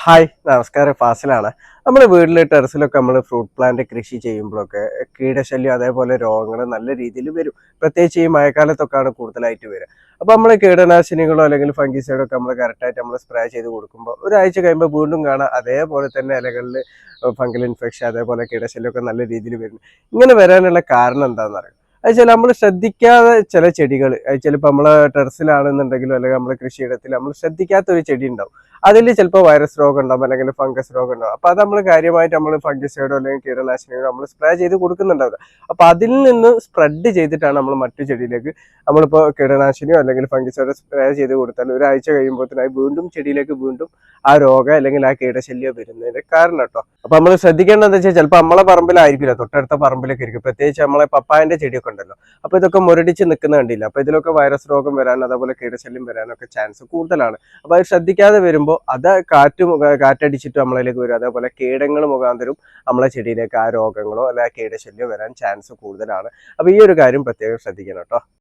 Hi നമസ്കാരം ഫാസിലാണ്. നമ്മുടെ വീട്ടിലെ ടെറസിലൊക്കെ നമ്മൾ ഫ്രൂട്ട് പ്ലാന്റ് കൃഷി ചെയ്യുമ്പോഴൊക്കെ കീടശല്യം അതേപോലെ രോഗങ്ങൾ നല്ല രീതിയിൽ വരും. പ്രത്യേകിച്ച് ഈ മഴക്കാലത്തൊക്കെയാണ് കൂടുതലായിട്ട് വരിക. അപ്പോൾ നമ്മൾ കീടനാശിനികളോ അല്ലെങ്കിൽ ഫംഗിസൈഡോ ഒക്കെ നമ്മൾ കറക്റ്റായിട്ട് നമ്മൾ സ്പ്രേ ചെയ്ത് കൊടുക്കുമ്പോൾ ഒരാഴ്ച കഴിയുമ്പോൾ വീണ്ടും കാണാം അതേപോലെ തന്നെ ഇലകളിൽ ഫംഗൽ ഇൻഫെക്ഷൻ അതേപോലെ കീടശല്യമൊക്കെ നല്ല രീതിയിൽ വരുന്നു. ഇങ്ങനെ വരാനുള്ള കാരണം എന്താണെന്ന് അറിയാം. അത് വെച്ചാൽ നമ്മൾ ശ്രദ്ധിക്കാതെ ചില ചെടികൾ ചിലപ്പോൾ നമ്മളെ ടെറസിലാണെന്നുണ്ടെങ്കിലും അല്ലെങ്കിൽ നമ്മുടെ കൃഷിയിടത്തിൽ നമ്മൾ ശ്രദ്ധിക്കാത്ത ഒരു ചെടി ഉണ്ടാവും. അതിൽ ചിലപ്പോൾ വൈറസ് രോഗം ഉണ്ടാവും അല്ലെങ്കിൽ ഫംഗസ് രോഗം ഉണ്ടാവും. അപ്പൊ അത് നമ്മൾ കാര്യമായിട്ട് നമ്മൾ ഫംഗിസൈഡോ അല്ലെങ്കിൽ കീടനാശിനികളോ നമ്മൾ സ്പ്രേ ചെയ്ത് കൊടുക്കുന്നുണ്ടാവില്ല. അപ്പൊ അതിൽ നിന്ന് സ്പ്രെഡ് ചെയ്തിട്ടാണ് നമ്മൾ മറ്റു ചെടിയിലേക്ക് നമ്മളിപ്പോൾ കീടനാശിനിയോ അല്ലെങ്കിൽ ഫംഗിസൈഡോ സ്പ്രേ ചെയ്ത് കൊടുത്താൽ ഒരാഴ്ച കഴിയുമ്പോഴത്തേനായി വീണ്ടും ചെടിയിലേക്ക് വീണ്ടും ആ രോഗം അല്ലെങ്കിൽ ആ കീടശല്യം വരുന്നതിന്റെ കാരണം കേട്ടോ. അപ്പൊ നമ്മൾ ശ്രദ്ധിക്കേണ്ടത് എന്താ വെച്ചാൽ ചിലപ്പോൾ നമ്മളെ പറമ്പിലായിരിക്കില്ല, തൊട്ടടുത്ത പറമ്പിലൊക്കെ ഇരിക്കും. പ്രത്യേകിച്ച് നമ്മളെ പപ്പായന്റെ ചെടിയൊക്കെ ഉണ്ടല്ലോ. അപ്പൊ ഇതൊക്കെ മുരടിച്ച് നിൽക്കുന്ന കണ്ടില്ല. അപ്പൊ ഇതിലൊക്കെ വൈറസ് രോഗം വരാൻ അതേപോലെ കീടശല്യം വരാനൊക്കെ ചാൻസ് കൂടുതലാണ്. അപ്പൊ അത് ശ്രദ്ധിക്കാതെ വരുമ്പോൾ അത് കാറ്റടിച്ചിട്ട് നമ്മളിലേക്ക് വരും. അതേപോലെ കീടങ്ങൾ മുഖാന്തരം നമ്മളെ ചെടിയിലേക്ക് ആ രോഗങ്ങളോ അല്ലെ ആ കീടശല്യമോ വരാൻ ചാൻസ് കൂടുതലാണ്. അപ്പൊ ഈ ഒരു കാര്യം പ്രത്യേകം ശ്രദ്ധിക്കണം കേട്ടോ.